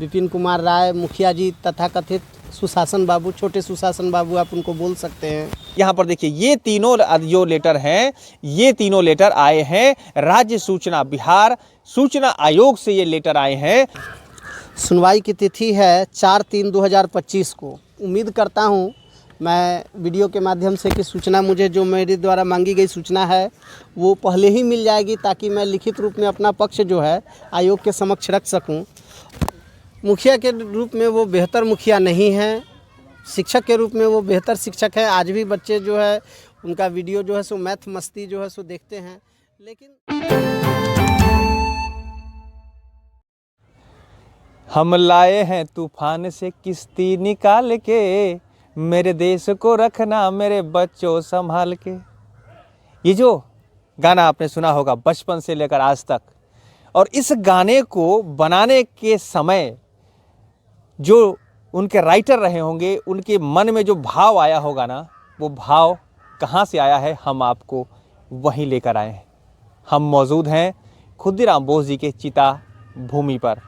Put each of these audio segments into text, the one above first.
विपिन कुमार राय मुखिया जी तथाकथित सुशासन बाबू, छोटे सुशासन बाबू आप उनको बोल सकते हैं। यहाँ पर देखिए ये तीनों जो लेटर हैं, ये तीनों लेटर आए हैं राज्य सूचना बिहार सूचना आयोग से ये लेटर आए हैं। सुनवाई की तिथि है 4/3/2025 को। उम्मीद करता हूँ मैं वीडियो के माध्यम से कि सूचना मुझे जो मेरे द्वारा मांगी गई सूचना है वो पहले ही मिल जाएगी, ताकि मैं लिखित रूप में अपना पक्ष जो है आयोग के समक्ष रख सकूं। मुखिया के रूप में वो बेहतर मुखिया नहीं हैं, शिक्षक के रूप में वो बेहतर शिक्षक है। आज भी बच्चे जो है उनका वीडियो जो है सो मैथ मस्ती जो है सो देखते हैं, लेकिन हम लाए हैं तूफान से किश्ती निकाल के, मेरे देश को रखना मेरे बच्चों संभाल के। ये जो गाना आपने सुना होगा बचपन से लेकर आज तक, और इस गाने को बनाने के समय जो उनके राइटर रहे होंगे, उनके मन में जो भाव आया होगा ना, वो भाव कहाँ से आया है हम आपको वहीं लेकर आए हैं। हम मौजूद हैं खुदीराम बोस जी के चिता भूमि पर।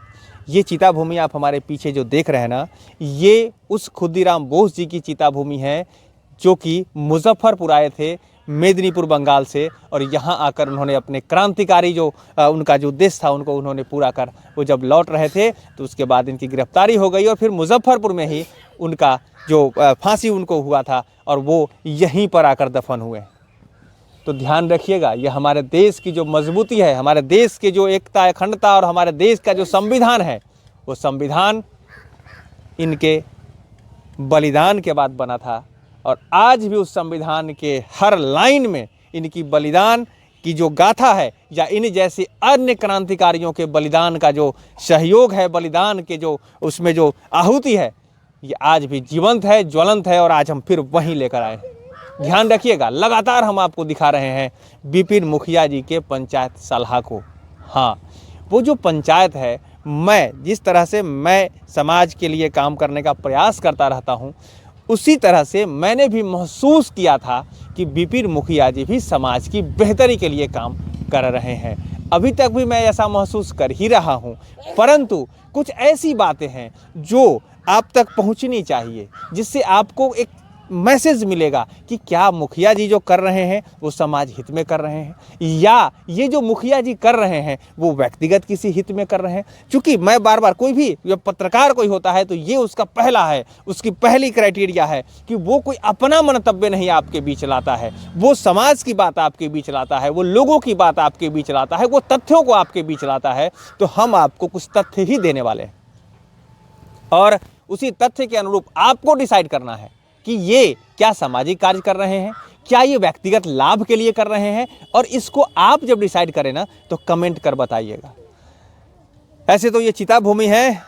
ये चिता भूमि आप हमारे पीछे जो देख रहे हैं ना, ये उस खुदीराम बोस जी की चिता भूमि है जो कि मुजफ्फरपुर आए थे मेदिनीपुर बंगाल से, और यहाँ आकर उन्होंने अपने क्रांतिकारी जो उनका जो उद्देश्य था उनको उन्होंने पूरा कर वो जब लौट रहे थे तो उसके बाद इनकी गिरफ्तारी हो गई और फिर मुजफ्फरपुर में ही उनका जो फांसी उनको हुआ था और वो यहीं पर आकर दफन हुए। तो ध्यान रखिएगा, ये हमारे देश की जो मजबूती है, हमारे देश के जो एकता अखंडता और हमारे देश का जो संविधान है, वो संविधान इनके बलिदान के बाद बना था। और आज भी उस संविधान के हर लाइन में इनकी बलिदान की जो गाथा है या इन जैसे अन्य क्रांतिकारियों के बलिदान का जो सहयोग है, बलिदान के जो उसमें जो आहुति है, ये आज भी जीवंत है, ज्वलंत है, और आज हम फिर वहीं लेकर आए हैं। ध्यान रखिएगा, लगातार हम आपको दिखा रहे हैं विपिन मुखिया जी के पंचायत सलाह को। हाँ, वो जो पंचायत है, मैं जिस तरह से मैं समाज के लिए काम करने का प्रयास करता रहता हूँ, उसी तरह से मैंने भी महसूस किया था कि विपिन मुखिया जी भी समाज की बेहतरी के लिए काम कर रहे हैं। अभी तक भी मैं ऐसा महसूस कर ही रहा हूँ, परंतु कुछ ऐसी बातें हैं जो आप तक पहुँचनी चाहिए, जिससे आपको एक मैसेज मिलेगा कि क्या मुखिया जी जो कर रहे हैं वो समाज हित में कर रहे हैं, या ये जो मुखिया जी कर रहे हैं वो व्यक्तिगत किसी हित में कर रहे हैं। क्योंकि मैं बार बार, कोई भी जब पत्रकार कोई होता है तो ये उसका पहला है, उसकी पहली क्राइटेरिया है कि वो कोई अपना मंतव्य नहीं आपके बीच लाता है, वो समाज की बात आपके बीच लाता है, वो लोगों की बात आपके बीच लाता है, वो तथ्यों को आपके बीच लाता है। तो हम आपको कुछ तथ्य ही देने वाले हैं और उसी तथ्य के अनुरूप आपको डिसाइड करना है कि ये क्या सामाजिक कार्य कर रहे हैं, क्या ये व्यक्तिगत लाभ के लिए कर रहे हैं, और इसको आप जब डिसाइड करें ना तो कमेंट कर बताइएगा। ऐसे तो ये चिता भूमि है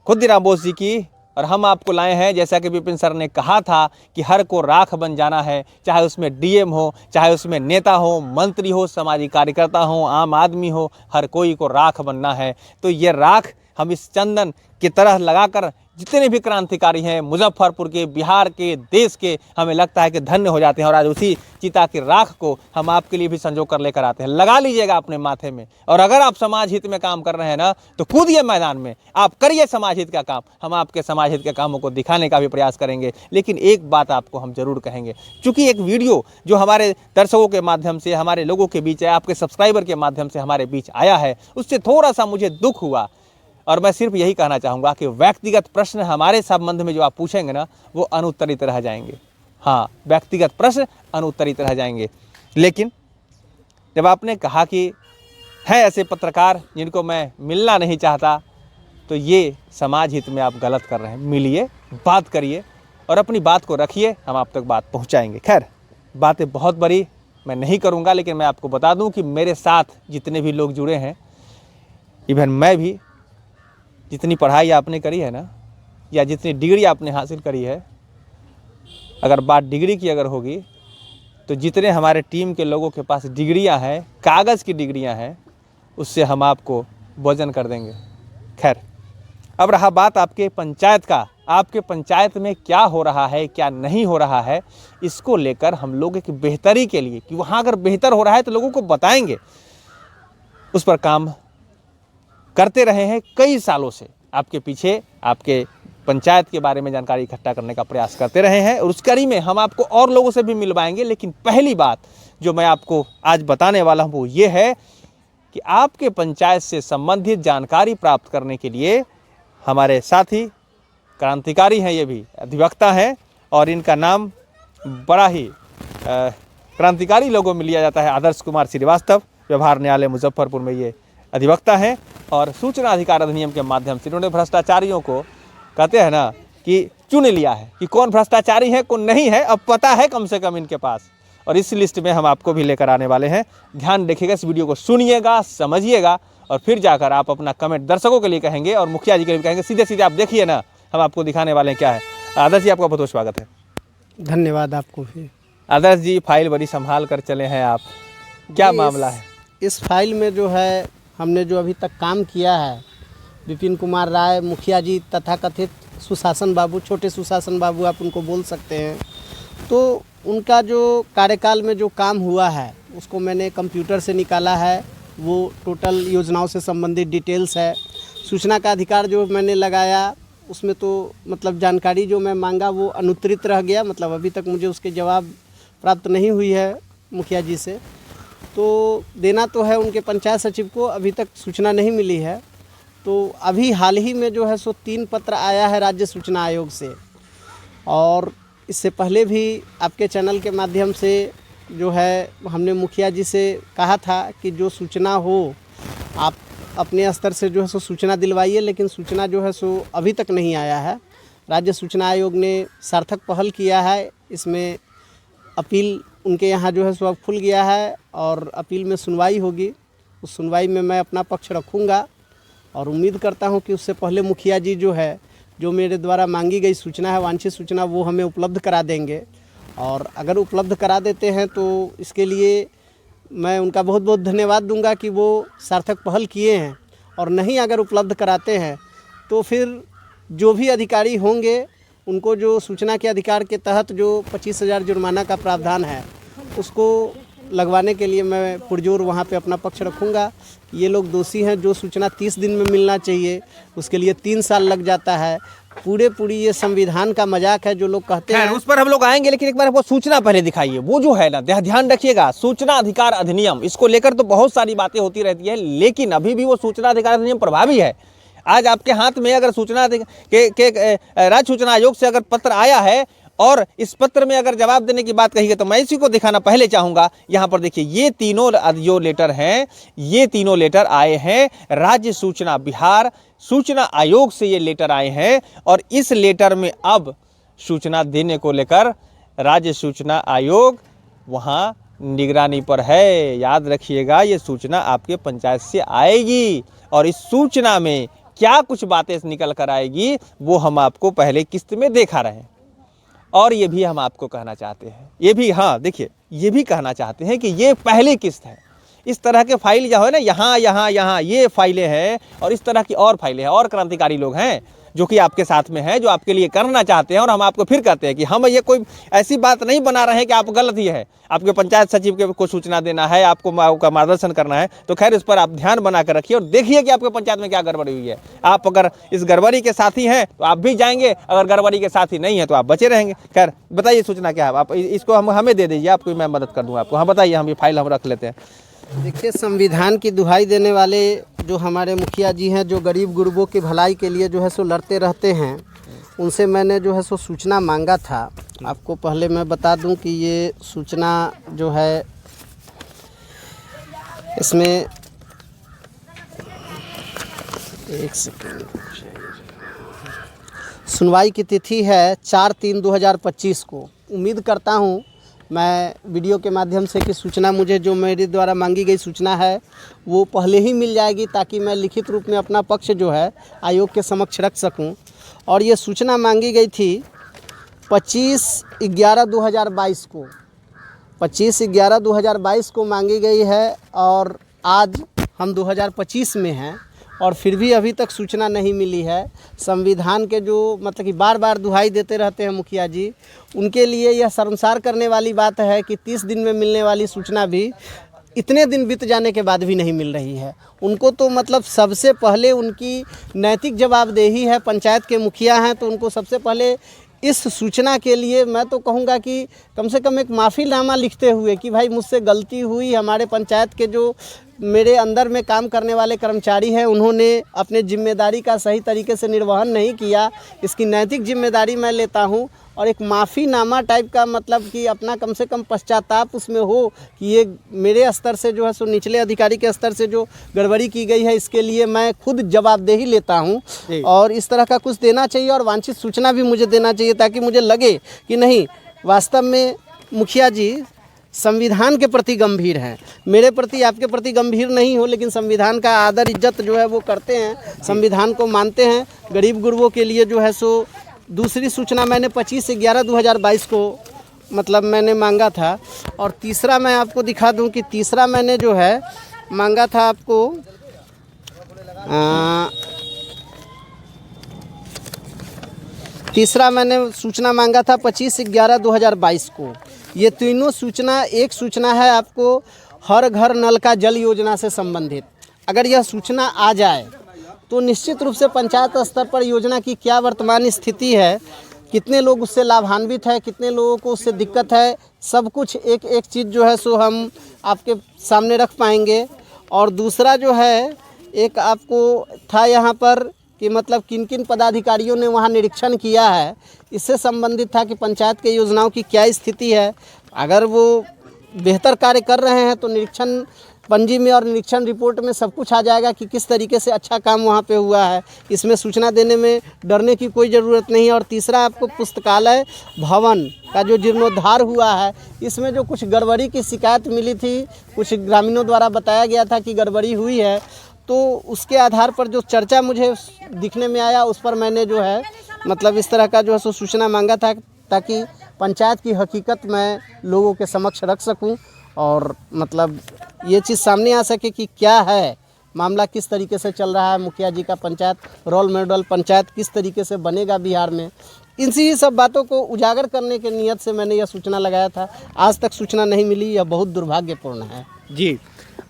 खुदीराम बोस जी की, और हम आपको लाए हैं, जैसा कि विपिन सर ने कहा था कि हर को राख बन जाना है, चाहे उसमें डीएम हो, चाहे उसमें नेता हो, मंत्री हो, सामाजिक कार्यकर्ता हो, आम आदमी हो, हर कोई को राख बनना है। तो ये राख हम इस चंदन की तरह लगाकर जितने भी क्रांतिकारी हैं मुजफ्फरपुर के, बिहार के, देश के, हमें लगता है कि धन्य हो जाते हैं। और आज उसी चिता की राख को हम आपके लिए भी संजो कर लेकर आते हैं। लगा लीजिएगा अपने माथे में, और अगर आप समाज हित में काम कर रहे हैं ना तो कूदिए मैदान में, आप करिए समाज हित का काम। हम आपके समाज हित के कामों को दिखाने का भी प्रयास करेंगे। लेकिन एक बात आपको हम जरूर कहेंगे, चूँकि एक वीडियो जो हमारे दर्शकों के माध्यम से, हमारे लोगों के बीच, आपके सब्सक्राइबर के माध्यम से हमारे बीच आया है, उससे थोड़ा सा मुझे दुख हुआ। और मैं सिर्फ यही कहना चाहूँगा कि व्यक्तिगत प्रश्न हमारे संबंध में जो आप पूछेंगे ना वो अनुत्तरित रह जाएंगे। हाँ, व्यक्तिगत प्रश्न अनुत्तरित रह जाएंगे। लेकिन जब आपने कहा कि हैं ऐसे पत्रकार जिनको मैं मिलना नहीं चाहता, तो ये समाज हित में आप गलत कर रहे हैं। मिलिए, बात करिए और अपनी बात को रखिए, हम आप तक बात पहुँचाएंगे। खैर, बातें बहुत बड़ी मैं नहीं करूँगा, लेकिन मैं आपको बता दूँ कि मेरे साथ जितने भी लोग जुड़े हैं, इवन मैं भी, जितनी पढ़ाई आपने करी है ना, या जितनी डिग्री आपने हासिल करी है, अगर बात डिग्री की अगर होगी तो जितने हमारे टीम के लोगों के पास डिग्रियां हैं, कागज़ की डिग्रियां हैं, उससे हम आपको वजन कर देंगे। खैर, अब रहा बात आपके पंचायत का, आपके पंचायत में क्या हो रहा है, क्या नहीं हो रहा है, इसको लेकर हम लोग एक बेहतरी के लिए, कि वहाँ अगर बेहतर हो रहा है तो लोगों को बताएंगे, उस पर काम करते रहे हैं कई सालों से। आपके पीछे आपके पंचायत के बारे में जानकारी इकट्ठा करने का प्रयास करते रहे हैं, और उस कड़ी में हम आपको और लोगों से भी मिलवाएंगे। लेकिन पहली बात जो मैं आपको आज बताने वाला हूँ वो ये है कि आपके पंचायत से संबंधित जानकारी प्राप्त करने के लिए हमारे साथी क्रांतिकारी हैं, ये भी अधिवक्ता हैं, और इनका नाम बड़ा ही क्रांतिकारी लोगों में लिया जाता है। आदर्श कुमार श्रीवास्तव, व्यवहार न्यायालय मुजफ्फरपुर में ये अधिवक्ता हैं, और सूचना अधिकार अधिनियम के माध्यम से इन्होंने भ्रष्टाचारियों को, कहते हैं ना कि चुन लिया है कि कौन भ्रष्टाचारी है कौन नहीं है, अब पता है कम से कम इनके पास, और इस लिस्ट में हम आपको भी लेकर आने वाले हैं। ध्यान रखिएगा, इस वीडियो को सुनिएगा, समझिएगा, और फिर जाकर आप अपना कमेंट दर्शकों के लिए कहेंगे और मुखिया जी के लिए कहेंगे। सीधे सीधे आप देखिए ना, हम आपको दिखाने वाले हैं क्या है। आदर्श जी, आपका बहुत बहुत स्वागत है। धन्यवाद आपको भी। आदर्श जी, फाइल बड़ी संभाल कर चले हैं आप, क्या मामला है? इस फाइल में जो है हमने जो अभी तक काम किया है, विपिन कुमार राय मुखिया जी तथाकथित सुशासन बाबू, छोटे सुशासन बाबू आप उनको बोल सकते हैं, तो उनका जो कार्यकाल में जो काम हुआ है उसको मैंने कंप्यूटर से निकाला है। वो टोटल योजनाओं से संबंधित डिटेल्स है। सूचना का अधिकार जो मैंने लगाया उसमें तो मतलब जानकारी जो मैं मांगा वो अनुत्तरित रह गया, मतलब अभी तक मुझे उसके जवाब प्राप्त नहीं हुई है मुखिया जी से। तो देना तो है उनके पंचायत सचिव को, अभी तक सूचना नहीं मिली है। तो अभी हाल ही में जो है सो 3 पत्र आया है राज्य सूचना आयोग से, और इससे पहले भी आपके चैनल के माध्यम से जो है हमने मुखिया जी से कहा था कि जो सूचना हो आप अपने स्तर से जो है सो सूचना दिलवाइए, लेकिन सूचना जो है सो अभी तक नहीं आया है। राज्य सूचना आयोग ने सार्थक पहल किया है, इसमें अपील उनके यहाँ जो है सो अब खुल गया है, और अपील में सुनवाई होगी। उस सुनवाई में मैं अपना पक्ष रखूँगा, और उम्मीद करता हूँ कि उससे पहले मुखिया जी जो है, जो मेरे द्वारा मांगी गई सूचना है, वांछित सूचना, वो हमें उपलब्ध करा देंगे। और अगर उपलब्ध करा देते हैं तो इसके लिए मैं उनका बहुत बहुत धन्यवाद दूंगा कि वो सार्थक पहल किए हैं। और नहीं अगर उपलब्ध कराते हैं तो फिर जो भी अधिकारी होंगे उनको जो सूचना के अधिकार के तहत जो 25,000 जुर्माना का प्रावधान है उसको लगवाने के लिए मैं पुरजोर वहाँ पे अपना पक्ष रखूँगा। ये लोग दोषी हैं, जो सूचना 30 दिन में मिलना चाहिए उसके लिए 3 साल लग जाता है। पूरी ये संविधान का मजाक है जो लोग कहते हैं। उस पर हम लोग आएंगे, लेकिन एक बार वो सूचना पहले दिखाइए। वो जो है ना, ध्यान रखिएगा, सूचना अधिकार अधिनियम, इसको लेकर तो बहुत सारी बातें होती रहती है, लेकिन अभी भी वो सूचना अधिकार अधिनियम प्रभावी है। आज आपके हाथ में अगर सूचना राज्य सूचना आयोग से अगर पत्र आया है और इस पत्र में अगर जवाब देने की बात कही गई, तो मैं इसी को दिखाना पहले चाहूँगा। यहाँ पर देखिए, ये तीनों जो लेटर हैं, ये तीनों लेटर आए हैं राज्य सूचना बिहार सूचना आयोग से, ये लेटर आए हैं। और इस लेटर में अब सूचना देने को लेकर राज्य सूचना आयोग वहाँ निगरानी पर है। याद रखिएगा, ये सूचना आपके पंचायत से आएगी, और इस सूचना में क्या कुछ बातें निकल कर आएगी वो हम आपको पहले किस्त में देखा रहे हैं। और ये भी हम आपको कहना चाहते हैं, ये भी, हाँ देखिए, ये भी कहना चाहते हैं कि ये पहली किस्त है। इस तरह के फाइल जो है ना, यहाँ ये फाइलें हैं, और इस तरह की और फाइलें हैं, और क्रांतिकारी लोग हैं जो कि आपके साथ में हैं, जो आपके लिए करना चाहते हैं। और हम आपको फिर कहते हैं कि हम ये कोई ऐसी बात नहीं बना रहे हैं कि आप गलत ही है, आपके पंचायत सचिव को सूचना देना है, आपको मार्गदर्शन करना है, तो खैर इस पर आप ध्यान बना कर रखिए और देखिए कि आपके पंचायत में क्या गड़बड़ी हुई है। आप अगर इस गड़बड़ी के साथी हैं तो आप भी जाएंगे, अगर गड़बड़ी के साथी नहीं है तो आप बचे रहेंगे। खैर बताइए सूचना क्या है, आप इसको हमें दे दीजिए, आपको मैं मदद कर दूँगा आपको। हाँ बताइए, हम ये फाइल हम रख लेते हैं। देखिए, संविधान की दुहाई देने वाले जो हमारे मुखिया जी हैं, जो गरीब गुरबों की भलाई के लिए जो है सो लड़ते रहते हैं, उनसे मैंने जो है सो सूचना मांगा था। आपको पहले मैं बता दूं कि ये सूचना जो है, इसमें एक सेकंड, सुनवाई की तिथि है 4/3/2025 को। उम्मीद करता हूं मैं वीडियो के माध्यम से कि सूचना मुझे जो मेरे द्वारा मांगी गई सूचना है वो पहले ही मिल जाएगी, ताकि मैं लिखित रूप में अपना पक्ष जो है आयोग के समक्ष रख सकूं। और ये सूचना मांगी गई थी 25/11/2022 को, 25/11/2022 को मांगी गई है, और आज हम 2025 में हैं और फिर भी अभी तक सूचना नहीं मिली है। संविधान के जो मतलब कि बार बार दुहाई देते रहते हैं मुखिया जी, उनके लिए यह शर्मसार करने वाली बात है कि 30 दिन में मिलने वाली सूचना भी इतने दिन बीत जाने के बाद भी नहीं मिल रही है। उनको तो मतलब सबसे पहले उनकी नैतिक जवाबदेही है, पंचायत के मुखिया हैं तो उनको सबसे पहले इस सूचना के लिए मैं तो कहूँगा कि कम से कम एक माफ़ीनामा लिखते हुए कि भाई मुझसे गलती हुई, हमारे पंचायत के जो मेरे अंदर में काम करने वाले कर्मचारी हैं उन्होंने अपने जिम्मेदारी का सही तरीके से निर्वहन नहीं किया, इसकी नैतिक जिम्मेदारी मैं लेता हूं। और एक माफ़ीनामा टाइप का मतलब कि अपना कम से कम पश्चाताप उसमें हो कि ये मेरे स्तर से जो है सो निचले अधिकारी के स्तर से जो गड़बड़ी की गई है इसके लिए मैं खुद जवाबदेही लेता हूं। और इस तरह का कुछ देना चाहिए और वांछित सूचना भी मुझे देना चाहिए ताकि मुझे लगे कि नहीं, वास्तव में मुखिया जी संविधान के प्रति गंभीर हैं। मेरे प्रति, आपके प्रति गंभीर नहीं हो, लेकिन संविधान का आदर इज्जत जो है वो करते हैं, संविधान को मानते हैं। गरीब गुरबों के लिए जो है सो दूसरी सूचना मैंने 25/11/2022 को मतलब मैंने मांगा था। और तीसरा मैं आपको दिखा दूं कि तीसरा मैंने जो है मांगा था आपको तीसरा मैंने सूचना मांगा था 25/11/2022 को। ये तीनों सूचना, एक सूचना है आपको हर घर नल का जल योजना से संबंधित। अगर यह सूचना आ जाए तो निश्चित रूप से पंचायत स्तर पर योजना की क्या वर्तमान स्थिति है, कितने लोग उससे लाभान्वित है, कितने लोगों को उससे दिक्कत है, सब कुछ एक एक चीज़ जो है सो हम आपके सामने रख पाएंगे। और दूसरा जो है एक आपको था यहाँ पर कि मतलब किन किन पदाधिकारियों ने वहाँ निरीक्षण किया है, इससे संबंधित था कि पंचायत के योजनाओं की क्या स्थिति है। अगर वो बेहतर कार्य कर रहे हैं तो निरीक्षण पंजी में और निरीक्षण रिपोर्ट में सब कुछ आ जाएगा कि किस तरीके से अच्छा काम वहाँ पे हुआ है। इसमें सूचना देने में डरने की कोई ज़रूरत नहीं है। और तीसरा आपको पुस्तकालय भवन का जो जीर्णोद्धार हुआ है, इसमें जो कुछ गड़बड़ी की शिकायत मिली थी, कुछ ग्रामीणों द्वारा बताया गया था कि गड़बड़ी हुई है, तो उसके आधार पर जो चर्चा मुझे दिखने में आया उस पर मैंने जो है मतलब इस तरह का जो है सो सूचना मांगा था ताकि पंचायत की हकीकत मैं लोगों के समक्ष रख सकूं और मतलब ये चीज़ सामने आ सके कि क्या है मामला, किस तरीके से चल रहा है मुखिया जी का पंचायत, रोल मॉडल पंचायत किस तरीके से बनेगा बिहार में। इसी सब बातों को उजागर करने के नियत से मैंने यह सूचना लगाया था। आज तक सूचना नहीं मिली, यह बहुत दुर्भाग्यपूर्ण है जी।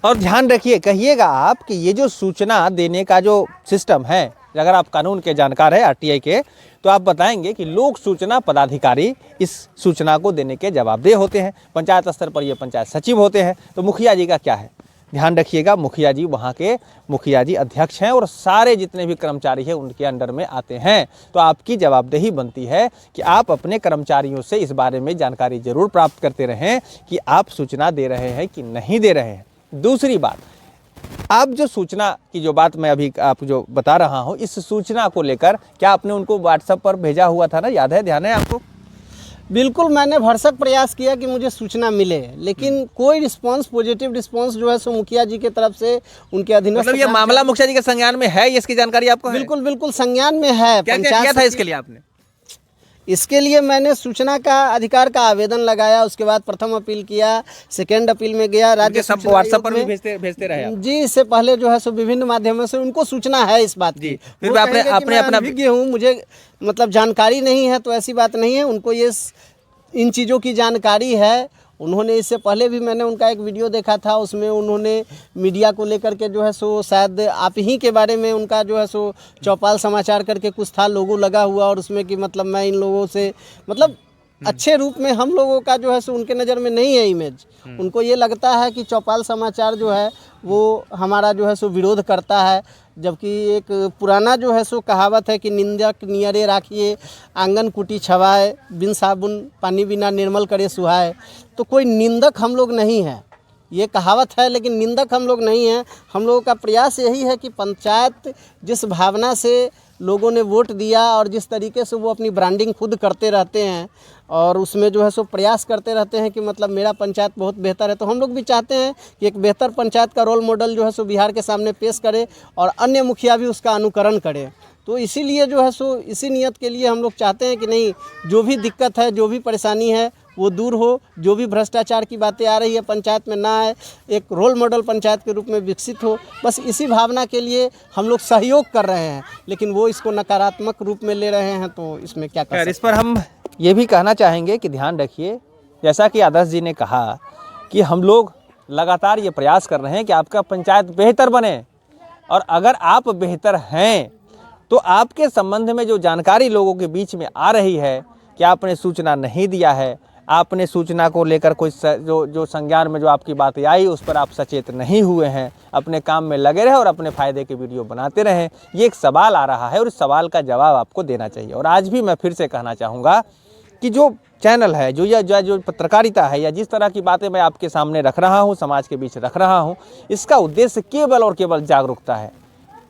और ध्यान रखिए, कहिएगा आप कि ये जो सूचना देने का जो सिस्टम है, अगर आप कानून के जानकार हैं आरटीआई के, तो आप बताएंगे कि लोक सूचना पदाधिकारी इस सूचना को देने के जवाबदेह होते हैं। पंचायत स्तर पर ये पंचायत सचिव होते हैं। तो मुखिया जी का क्या है, ध्यान रखिएगा, मुखिया जी वहाँ के मुखिया जी अध्यक्ष हैं और सारे जितने भी कर्मचारी हैं उनके अंडर में आते हैं। तो आपकी जवाबदेही बनती है कि आप अपने कर्मचारियों से इस बारे में जानकारी जरूर प्राप्त करते रहें कि आप सूचना दे रहे हैं कि नहीं दे रहे हैं। दूसरी बात, आप जो सूचना की जो बात मैं अभी आप जो बता रहा हूं, इस सूचना को लेकर क्या आपने उनको व्हाट्सएप पर भेजा हुआ था ना, याद है, ध्यान है आपको? बिल्कुल, मैंने भरसक प्रयास किया कि मुझे सूचना मिले, लेकिन कोई रिस्पांस, पॉजिटिव रिस्पांस जो है सो मुखिया जी की तरफ से उनके अधीनस्थ, मतलब ये मामला मुखिया जी के संज्ञान में है, इसकी जानकारी आपको है? बिल्कुल बिल्कुल संज्ञान में है। क्या किया था इसके लिए आपने? इसके लिए मैंने सूचना का अधिकार का आवेदन लगाया, उसके बाद प्रथम अपील किया, सेकेंड अपील में गया, राज्य सब व्हाट्सएप पर भी भेजते रहे आप? जी, इससे पहले जो है सो विभिन्न माध्यमों से उनको सूचना है इस बात की। फिर आपने अपना अभिज्ञ हूँ, मुझे मतलब जानकारी नहीं है तो ऐसी बात नहीं है, उनको ये इन चीज़ों की जानकारी है। उन्होंने इससे पहले भी मैंने उनका एक वीडियो देखा था, उसमें उन्होंने मीडिया को लेकर के जो है सो शायद आप ही के बारे में उनका जो है सो चौपाल समाचार करके कुछ था, लोगो लगा हुआ, और उसमें कि मतलब मैं इन लोगों से मतलब अच्छे रूप में हम लोगों का जो है सो उनके नज़र में नहीं है इमेज। उनको ये लगता है कि चौपाल समाचार जो है वो हमारा जो है सो विरोध करता है, जबकि एक पुराना जो है सो कहावत है कि निंदक नियरे राखिए आंगन कुटी छवाए, बिन साबुन पानी बिना निर्मल करे सुहाए। तो कोई निंदक हम लोग नहीं है, ये कहावत है, लेकिन निंदक हम लोग नहीं हैं। हम लोगों का प्रयास यही है कि पंचायत जिस भावना से लोगों ने वोट दिया और जिस तरीके से वो अपनी ब्रांडिंग खुद करते रहते हैं और उसमें जो है सो प्रयास करते रहते हैं कि मतलब मेरा पंचायत बहुत बेहतर है, तो हम लोग भी चाहते हैं कि एक बेहतर पंचायत का रोल मॉडल जो है सो बिहार के सामने पेश करे और अन्य मुखिया भी उसका अनुकरण करे। तो इसीलिए जो है सो इसी नियत के लिए हम लोग चाहते हैं कि नहीं, जो भी दिक्कत है, जो भी परेशानी है वो दूर हो, जो भी भ्रष्टाचार की बातें आ रही है पंचायत में ना आए, एक रोल मॉडल पंचायत के रूप में विकसित हो। बस इसी भावना के लिए हम लोग सहयोग कर रहे हैं, लेकिन वो इसको नकारात्मक रूप में ले रहे हैं, तो इसमें क्या कर सकते हैं। इस पर हम ये भी कहना चाहेंगे कि ध्यान रखिए, जैसा कि आदर्श जी ने कहा कि हम लोग लगातार ये प्रयास कर रहे हैं कि आपका पंचायत बेहतर बने। और अगर आप बेहतर हैं तो आपके संबंध में जो जानकारी लोगों के बीच में आ रही है कि आपने सूचना नहीं दिया है, आपने सूचना को लेकर कोई जो संज्ञान में जो आपकी बातें आई उस पर आप सचेत नहीं हुए हैं, अपने काम में लगे रहे और अपने फ़ायदे के वीडियो बनाते रहें, ये एक सवाल आ रहा है और इस सवाल का जवाब आपको देना चाहिए। और आज भी मैं फिर से कहना चाहूँगा कि जो चैनल है, जो पत्रकारिता है, या जिस तरह की बातें मैं आपके सामने रख रहा हूँ, समाज के बीच रख रहा हूँ, इसका उद्देश्य केवल और केवल जागरूकता है।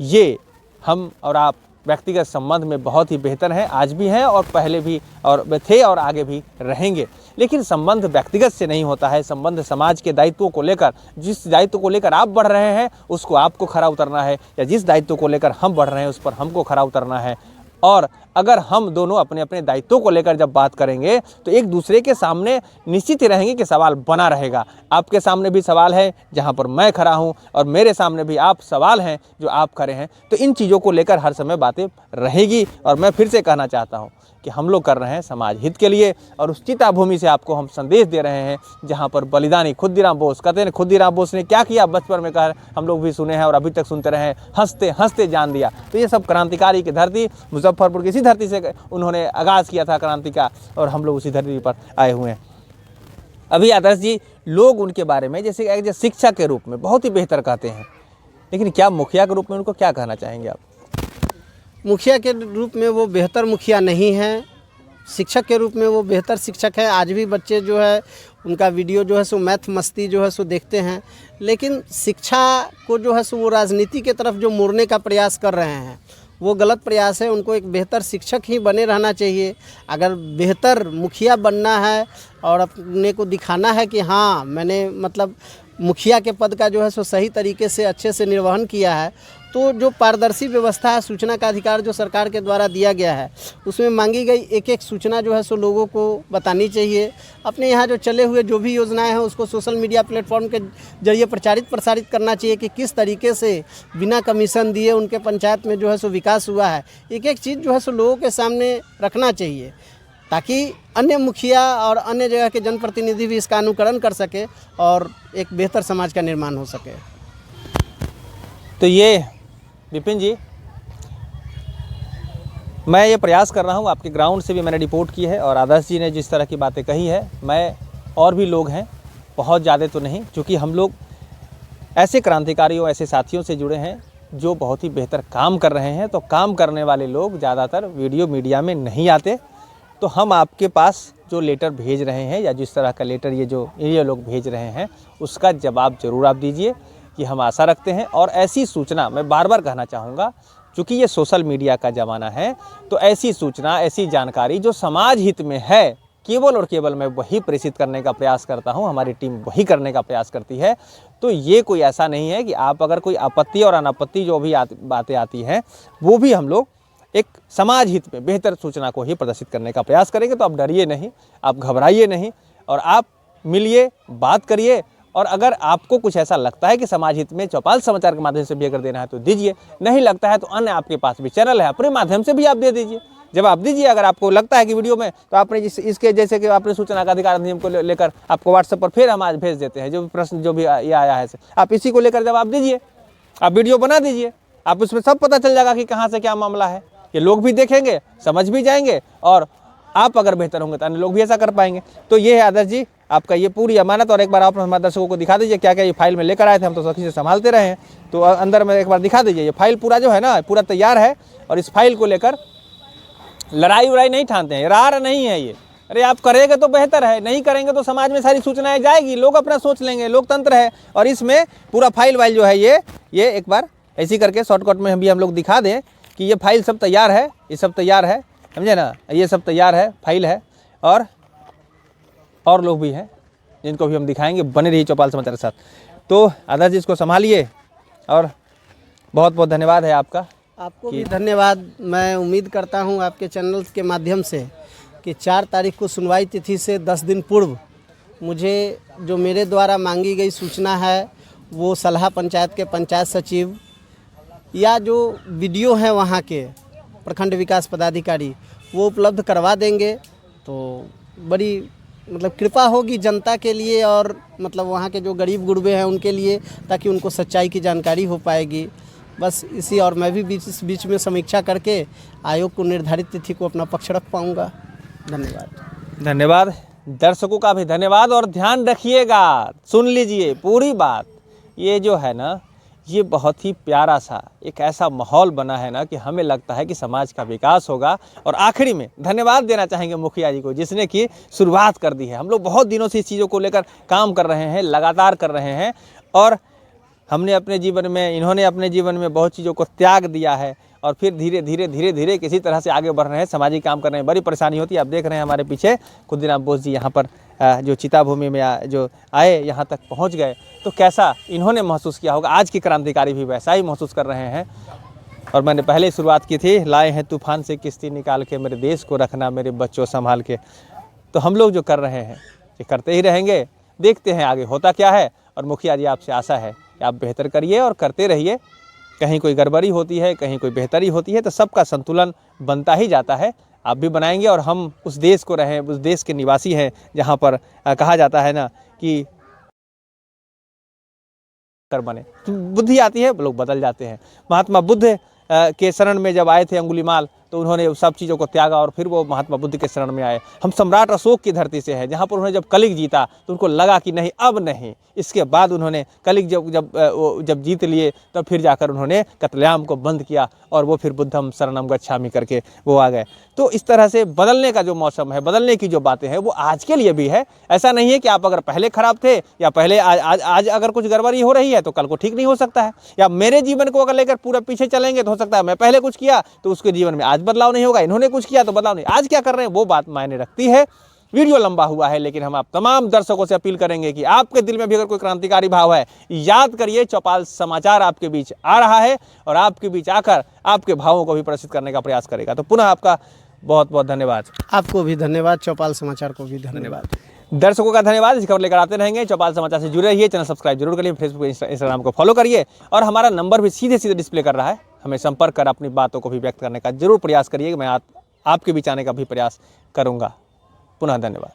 ये हम और आप व्यक्तिगत संबंध में बहुत ही बेहतर हैं, आज भी हैं और पहले भी और थे और आगे भी रहेंगे। लेकिन संबंध व्यक्तिगत से नहीं होता है, संबंध समाज के दायित्वों को लेकर, जिस दायित्व को लेकर आप बढ़ रहे हैं उसको आपको खरा उतरना है, या जिस दायित्व को लेकर हम बढ़ रहे हैं उस पर हमको खरा उतरना है। और अगर हम दोनों अपने अपने दायित्वों को लेकर जब बात करेंगे तो एक दूसरे के सामने निश्चित ही रहेंगे कि सवाल बना रहेगा। आपके सामने भी सवाल है जहां पर मैं खड़ा हूं और मेरे सामने भी आप सवाल हैं जो आप खड़े हैं, तो इन चीज़ों को लेकर हर समय बातें रहेगी। और मैं फिर से कहना चाहता हूं कि हम लोग कर रहे हैं समाज हित के लिए, और उस चिता भूमि से आपको हम संदेश दे रहे हैं जहां पर बलिदानी खुदीराम बोस कहते हैं, खुदीराम बोस ने क्या किया बचपन में कहा, हम लोग भी सुने हैं और अभी तक सुनते रहे हैं, हंसते हंसते जान दिया। तो ये सब क्रांतिकारी की धरती, मुजफ्फरपुर की इसी धरती से उन्होंने आगाज़ किया था क्रांति का, और हम लोग उसी धरती पर आए हुए हैं। अभी आदर्श जी, लोग उनके बारे में जैसे शिक्षक के रूप में बहुत ही बेहतर कहते हैं, लेकिन क्या मुखिया के रूप में उनको क्या कहना चाहेंगे आप? मुखिया के रूप में वो बेहतर मुखिया नहीं है, शिक्षक के रूप में वो बेहतर शिक्षक है। आज भी बच्चे जो है उनका वीडियो जो है सो मैथ मस्ती जो है सो देखते हैं, लेकिन शिक्षा को जो है सो वो राजनीति के तरफ जो मोड़ने का प्रयास कर रहे हैं वो गलत प्रयास है। उनको एक बेहतर शिक्षक ही बने रहना चाहिए। अगर बेहतर मुखिया बनना है और अपने को दिखाना है कि हाँ मैंने मतलब मुखिया के पद का जो है सो सही तरीके से अच्छे से निर्वहन किया है, तो जो पारदर्शी व्यवस्था है, सूचना का अधिकार जो सरकार के द्वारा दिया गया है, उसमें मांगी गई एक एक सूचना जो है सो लोगों को बतानी चाहिए। अपने यहाँ जो चले हुए जो भी योजनाएं हैं उसको सोशल मीडिया प्लेटफॉर्म के जरिए प्रसारित करना चाहिए कि किस तरीके से बिना कमीशन दिए उनके पंचायत में जो है सो विकास हुआ है। एक एक चीज़ जो है सो लोगों के सामने रखना चाहिए, ताकि अन्य मुखिया और अन्य जगह के जनप्रतिनिधि भी इसका अनुकरण कर सके और एक बेहतर समाज का निर्माण हो सके। तो ये विपिन जी, मैं ये प्रयास कर रहा हूँ, आपके ग्राउंड से भी मैंने रिपोर्ट की है, और आदर्श जी ने जिस तरह की बातें कही है, मैं और भी लोग हैं, बहुत ज़्यादा तो नहीं, क्योंकि हम लोग ऐसे क्रांतिकारियों, ऐसे साथियों से जुड़े हैं जो बहुत ही बेहतर काम कर रहे हैं। तो काम करने वाले लोग ज़्यादातर वीडियो मीडिया में नहीं आते, तो हम आपके पास जो लेटर भेज रहे हैं, या जिस तरह का लेटर ये लोग भेज रहे हैं, उसका जवाब ज़रूर आप दीजिए, कि हम आशा रखते हैं। और ऐसी सूचना मैं बार बार कहना चाहूँगा, चूँकि ये सोशल मीडिया का ज़माना है, तो ऐसी सूचना, ऐसी जानकारी जो समाज हित में है, केवल और केवल मैं वही प्रेषित करने का प्रयास करता हूँ, हमारी टीम वही करने का प्रयास करती है। तो ये कोई ऐसा नहीं है कि आप अगर कोई आपत्ति और अनापत्ति जो भी बातें आती हैं, वो भी हम लोग एक समाज हित में बेहतर सूचना को ही प्रदर्शित करने का प्रयास करेंगे। तो आप डरिए नहीं, आप घबराइए नहीं, और आप मिलिए, बात करिए। और अगर आपको कुछ ऐसा लगता है कि समाज हित में चौपाल समाचार के माध्यम से भी अगर देना है तो दीजिए, नहीं लगता है तो अन्य आपके पास भी चैनल है, अपने माध्यम से भी आप दे दीजिए। जब आप दीजिए, अगर आपको लगता है कि वीडियो में, तो आपने इसके जैसे कि आपने सूचना का अधिकार अधिनियम को लेकर आपको व्हाट्सएप पर फिर हम आज भेज देते हैं, जो भी प्रश्न जो भी ये आया है, आप इसी को लेकर जवाब दीजिए, आप वीडियो बना दीजिए, आप उसमें सब पता चल जाएगा कि कहाँ से क्या मामला है। ये लोग भी देखेंगे, समझ भी जाएंगे, और आप अगर बेहतर होंगे तो अन्य लोग भी ऐसा कर पाएंगे। तो ये है आदर्श जी आपका ये पूरी अमानत। और एक बार आप हमारे दर्शकों को दिखा दीजिए क्या क्या ये फाइल में लेकर आए थे, हम तो सखी से संभालते रहे हैं, तो अंदर में एक बार दिखा दीजिए। ये फाइल पूरा जो है ना, पूरा तैयार है, और इस फाइल को लेकर लड़ाई उड़ाई नहीं ठानते हैं, रार नहीं है ये। अरे आप करेंगे तो बेहतर है, नहीं करेंगे तो समाज में सारी सूचनाएं जाएगी, लोग अपना सोच लेंगे, लोकतंत्र है। और इसमें पूरा फाइल वाइल जो है ये एक बार ऐसी करके शॉर्टकट में भी हम लोग दिखा दें कि ये फाइल सब तैयार है, ये सब तैयार है, समझे ना, ये सब तैयार है, फाइल है। और लोग भी हैं जिनको भी हम दिखाएंगे, बने रहिए चौपाल समाचार के साथ। तो आदर्श जी इसको संभालिए, और बहुत बहुत धन्यवाद है आपका। आपको भी धन्यवाद। मैं उम्मीद करता हूं आपके चैनल के माध्यम से कि 4 तारीख को सुनवाई तिथि से 10 दिन पूर्व मुझे जो मेरे द्वारा मांगी गई सूचना है, वो सलहा पंचायत के पंचायत सचिव या जो वीडियो हैं वहाँ के प्रखंड विकास पदाधिकारी, वो उपलब्ध करवा देंगे। तो बड़ी मतलब कृपा होगी जनता के लिए और मतलब वहाँ के जो गरीब गुरबे हैं उनके लिए, ताकि उनको सच्चाई की जानकारी हो पाएगी। बस इसी, और मैं भी बीच में समीक्षा करके आयोग को निर्धारित तिथि को अपना पक्ष रख पाऊँगा। धन्यवाद। धन्यवाद। दर्शकों का भी धन्यवाद। और ध्यान रखिएगा, सुन लीजिए पूरी बात। ये जो है ना, ये बहुत ही प्यारा सा एक ऐसा माहौल बना है ना कि हमें लगता है कि समाज का विकास होगा। और आखिरी में धन्यवाद देना चाहेंगे मुखिया जी को, जिसने कि शुरुआत कर दी है। हम लोग बहुत दिनों से इस चीज़ों को लेकर काम कर रहे हैं, लगातार कर रहे हैं, और हमने अपने जीवन में, इन्होंने अपने जीवन में बहुत चीज़ों को त्याग दिया है और फिर धीरे धीरे किसी तरह से आगे बढ़ रहे हैं, सामाजिक काम कर रहे हैं। बड़ी परेशानी होती है। आप देख रहे हैं हमारे पीछे खुदीराम बोस जी यहाँ पर जो चिता भूमि में जो आए, यहाँ तक पहुँच गए, तो कैसा इन्होंने महसूस किया होगा। आज के क्रांतिकारी भी वैसा ही महसूस कर रहे हैं। और मैंने पहले ही शुरुआत की थी, लाए हैं तूफान से किश्ती निकाल के, मेरे देश को रखना मेरे बच्चों संभाल के। तो हम लोग जो कर रहे हैं ये करते ही रहेंगे, देखते हैं आगे होता क्या है। और मुखिया जी, आपसे आशा है कि आप बेहतर करिए और करते रहिए। कहीं कोई गड़बड़ी होती है, कहीं कोई बेहतरी होती है, तो सबका संतुलन बनता ही जाता है। आप भी बनाएंगे और हम उस देश को रहें, उस देश के निवासी हैं जहाँ पर कहा जाता है ना कि कर बने। तो बुद्धि आती है, लोग बदल जाते हैं। महात्मा बुद्ध के शरण में जब आए थे अंगुलीमाल, तो उन्होंने सब चीज़ों को त्यागा और फिर वो महात्मा बुद्ध के शरण में आए। हम सम्राट अशोक की धरती से हैं, जहाँ पर उन्होंने जब कलिग जीता तो उनको लगा कि नहीं, अब नहीं। इसके बाद उन्होंने कलिग जब जीत लिए, तब फिर जाकर उन्होंने कत्लेआम को बंद किया और वो फिर बुद्धम शरणम गच्छामि करके वो आ गए। तो इस तरह से बदलने का जो मौसम है, बदलने की जो बातें हैं, वो आज के लिए भी है। ऐसा नहीं है कि आप अगर पहले खराब थे या पहले आज अगर कुछ गड़बड़ी हो रही है तो कल को ठीक नहीं हो सकता है। या मेरे जीवन को अगर लेकर पूरा पीछे चलेंगे तो हो सकता है मैं पहले कुछ किया तो उसके जीवन में आज बदलाव नहीं होगा, इन्होंने कुछ किया तो बदलाव नहीं। आज क्या कर रहे हैं वो बात मायने रखती है। वीडियो लंबा हुआ है, लेकिन हम आप तमाम दर्शकों से अपील करेंगे कि आपके दिल में भी अगर कोई क्रांतिकारी भाव है, याद करिए चौपाल समाचार आपके बीच आ रहा है और आपके बीच आकर आपके भावों को भी प्रदर्शित करने का प्रयास करेगा। तो पुनः आपका बहुत बहुत धन्यवाद। आपको भी धन्यवाद, चौपाल समाचार को भी धन्यवाद। दर्शकों का धन्यवाद। इस खबर लेकर आते रहेंगे। चौपाल समाचार से जुड़े रहिए, चैनल सब्सक्राइब जरूर करिए, फेसबुक इंस्टाग्राम को फॉलो करिए और हमारा नंबर भी सीधे डिस्प्ले कर रहा है। हमें संपर्क कर अपनी बातों को भी व्यक्त करने का जरूर प्रयास करिए। मैं आपके बीच आने का भी प्रयास करूँगा। पुनः धन्यवाद।